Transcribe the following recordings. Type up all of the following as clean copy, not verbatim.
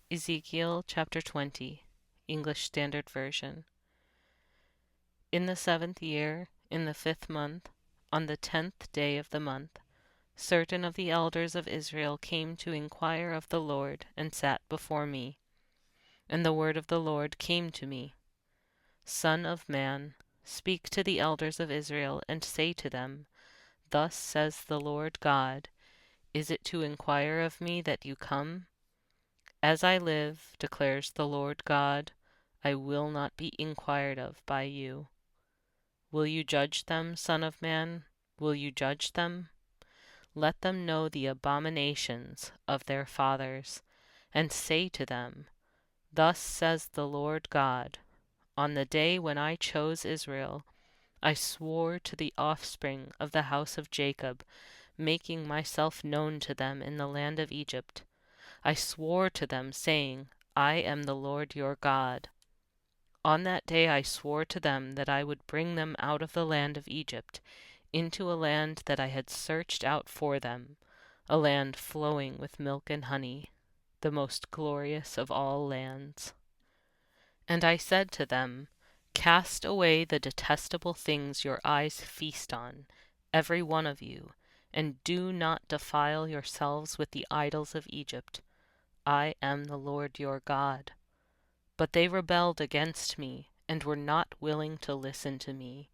Ezekiel chapter 20, English Standard Version. In the 7th year, in the 5th month, on the 10th day of the month, certain of the elders of Israel came to inquire of the Lord, and sat before me. And the word of the Lord came to me, Son of man, speak to the elders of Israel, and say to them, Thus says the Lord God, Is it to inquire of me that you come? As I live, declares the Lord God, I will not be inquired of by you. Will you judge them, Son of man? Will you judge them? Let them know the abominations of their fathers, and say to them, Thus says the Lord God, On the day when I chose Israel, I swore to the offspring of the house of Jacob, making myself known to them in the land of Egypt. I swore to them, saying, I am the Lord your God. On that day I swore to them that I would bring them out of the land of Egypt, into a land that I had searched out for them, a land flowing with milk and honey, the most glorious of all lands. And I said to them, Cast away the detestable things your eyes feast on, every one of you, and do not defile yourselves with the idols of Egypt. I am the Lord your God. But they rebelled against me, and were not willing to listen to me.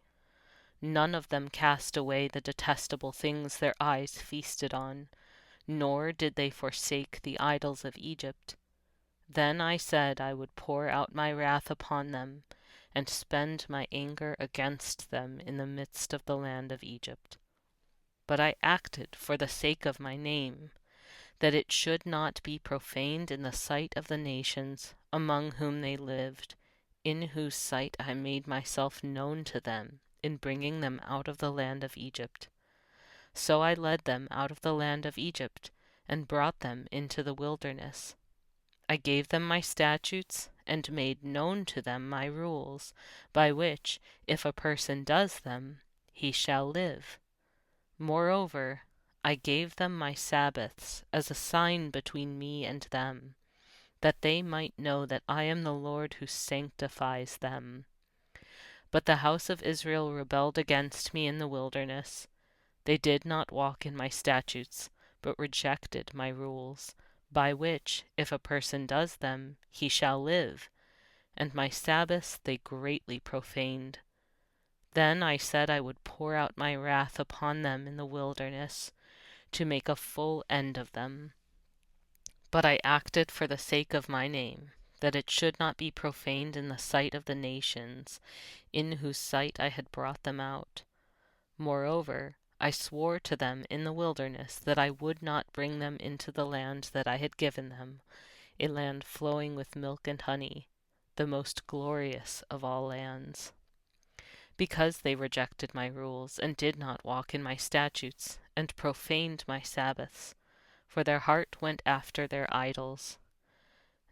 None of them cast away the detestable things their eyes feasted on, nor did they forsake the idols of Egypt. Then I said I would pour out my wrath upon them, and spend my anger against them in the midst of the land of Egypt. But I acted for the sake of my name, that it should not be profaned in the sight of the nations among whom they lived, in whose sight I made myself known to them in bringing them out of the land of Egypt. So I led them out of the land of Egypt, and brought them into the wilderness. I gave them my statutes, and made known to them my rules, by which, if a person does them, he shall live. Moreover, I gave them my Sabbaths as a sign between me and them, that they might know that I am the Lord who sanctifies them. But the house of Israel rebelled against me in the wilderness. They did not walk in my statutes, but rejected my rules, by which, if a person does them, he shall live. And my Sabbaths they greatly profaned. Then I said I would pour out my wrath upon them in the wilderness, to make a full end of them. But I acted for the sake of my name, that it should not be profaned in the sight of the nations, in whose sight I had brought them out. Moreover, I swore to them in the wilderness that I would not bring them into the land that I had given them, a land flowing with milk and honey, the most glorious of all lands. Because they rejected my rules, and did not walk in my statutes, and profaned my Sabbaths, for their heart went after their idols.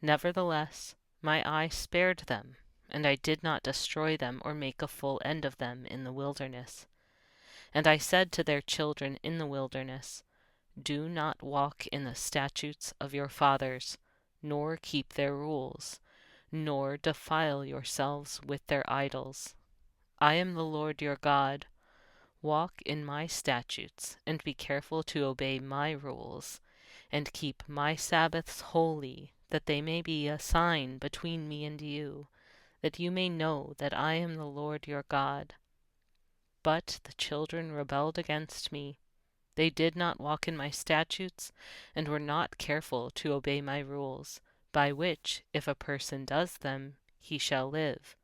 Nevertheless, my eye spared them, and I did not destroy them or make a full end of them in the wilderness. And I said to their children in the wilderness, Do not walk in the statutes of your fathers, nor keep their rules, nor defile yourselves with their idols. I am the Lord your God. Walk in my statutes, and be careful to obey my rules, and keep my Sabbaths holy, that they may be a sign between me and you, that you may know that I am the Lord your God. But the children rebelled against me. They did not walk in my statutes, and were not careful to obey my rules, by which, if a person does them, he shall live.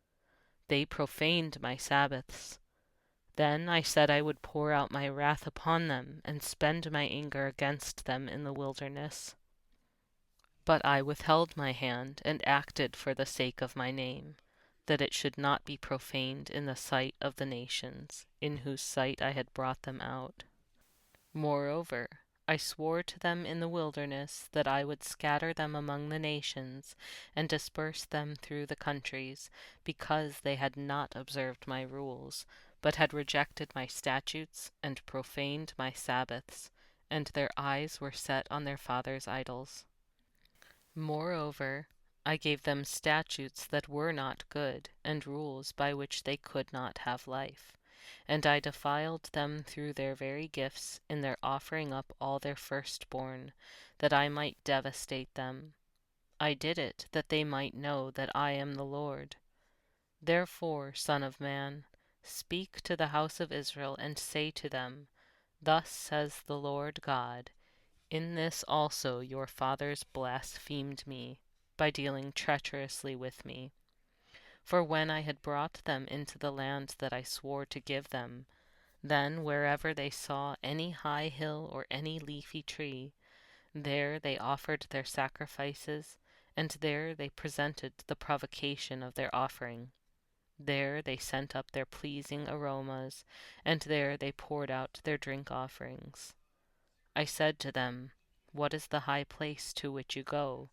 They profaned my Sabbaths. Then I said I would pour out my wrath upon them, and spend my anger against them in the wilderness. But I withheld my hand, and acted for the sake of my name, that it should not be profaned in the sight of the nations, in whose sight I had brought them out. Moreover, I swore to them in the wilderness that I would scatter them among the nations, and disperse them through the countries, because they had not observed my rules, but had rejected my statutes, and profaned my Sabbaths, and their eyes were set on their fathers' idols. Moreover, I gave them statutes that were not good, and rules by which they could not have life. And I defiled them through their very gifts in their offering up all their firstborn, that I might devastate them. I did it that they might know that I am the Lord. Therefore, Son of man, speak to the house of Israel, and say to them, Thus says the Lord God, In this also your fathers blasphemed me, by dealing treacherously with me. For when I had brought them into the land that I swore to give them, then wherever they saw any high hill or any leafy tree, there they offered their sacrifices, and there they presented the provocation of their offering. There they sent up their pleasing aromas, and there they poured out their drink offerings. I said to them, What is the high place to which you go?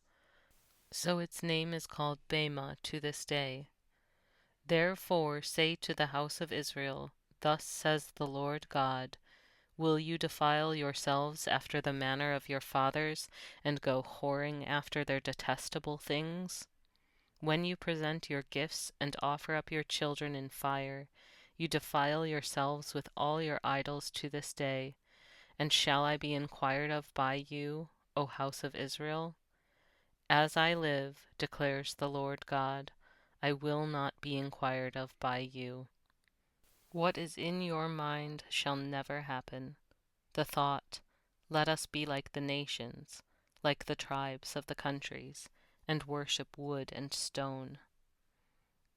So its name is called Bema to this day. Therefore say to the house of Israel, Thus says the Lord God, Will you defile yourselves after the manner of your fathers, and go whoring after their detestable things? When you present your gifts and offer up your children in fire, you defile yourselves with all your idols to this day. And shall I be inquired of by you, O house of Israel? As I live, declares the Lord God, I will not be inquired of by you. What is in your mind shall never happen. The thought, Let us be like the nations, like the tribes of the countries, and worship wood and stone.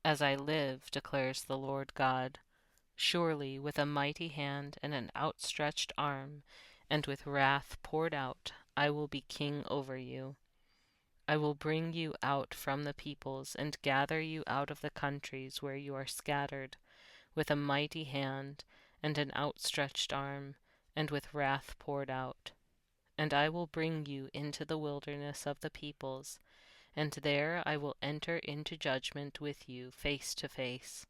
As I live, declares the Lord God, surely with a mighty hand and an outstretched arm, and with wrath poured out, I will be king over you. I will bring you out from the peoples, and gather you out of the countries where you are scattered, with a mighty hand and an outstretched arm, and with wrath poured out. And I will bring you into the wilderness of the peoples, and there I will enter into judgment with you face to face.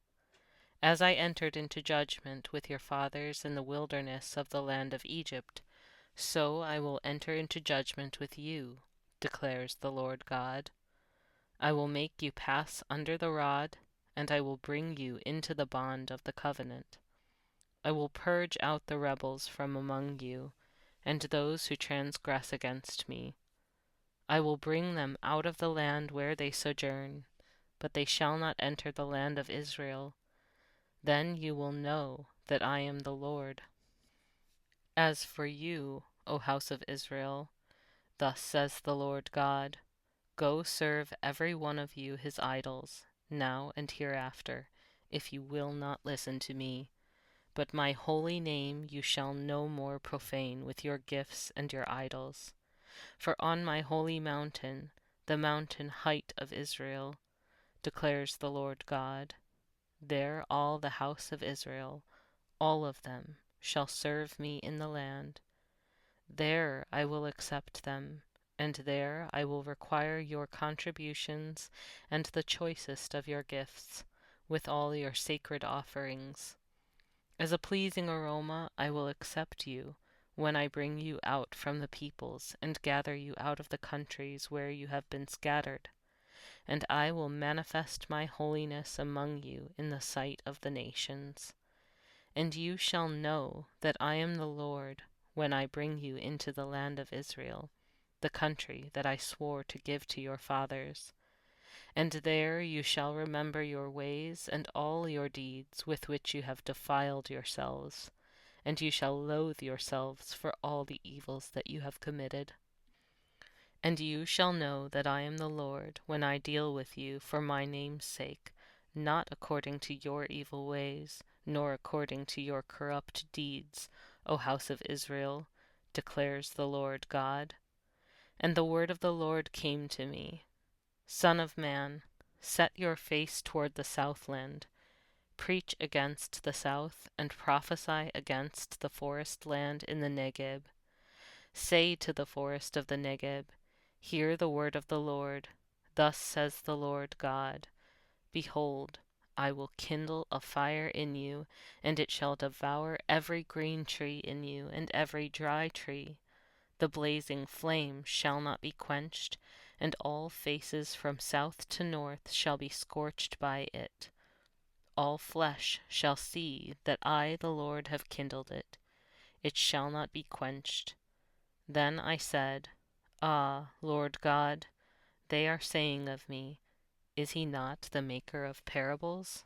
As I entered into judgment with your fathers in the wilderness of the land of Egypt, so I will enter into judgment with you, declares the Lord God. I will make you pass under the rod, and I will bring you into the bond of the covenant. I will purge out the rebels from among you, and those who transgress against me. I will bring them out of the land where they sojourn, but they shall not enter the land of Israel. Then you will know that I am the Lord. As for you, O house of Israel, thus says the Lord God, Go serve every one of you his idols, now and hereafter, if you will not listen to me. But my holy name you shall no more profane with your gifts and your idols. For on my holy mountain, the mountain height of Israel, declares the Lord God, there all the house of Israel, all of them, shall serve me in the land. There I will accept them, and there I will require your contributions and the choicest of your gifts, with all your sacred offerings. As a pleasing aroma I will accept you, when I bring you out from the peoples, and gather you out of the countries where you have been scattered. And I will manifest my holiness among you in the sight of the nations. And you shall know that I am the Lord, when I bring you into the land of Israel, the country that I swore to give to your fathers. And there you shall remember your ways and all your deeds with which you have defiled yourselves, and you shall loathe yourselves for all the evils that you have committed. And you shall know that I am the Lord when I deal with you for my name's sake, not according to your evil ways, nor according to your corrupt deeds, O house of Israel, declares the Lord God. And the word of the Lord came to me, Son of man, set your face toward the southland, preach against the south, and prophesy against the forest land in the Negeb. Say to the forest of the Negeb, Hear the word of the Lord. Thus says the Lord God, Behold, I will kindle a fire in you, and it shall devour every green tree in you, and every dry tree. The blazing flame shall not be quenched, and all faces from south to north shall be scorched by it. All flesh shall see that I, the Lord, have kindled it. It shall not be quenched. Then I said, Ah, Lord God, they are saying of me, Is he not the maker of parables?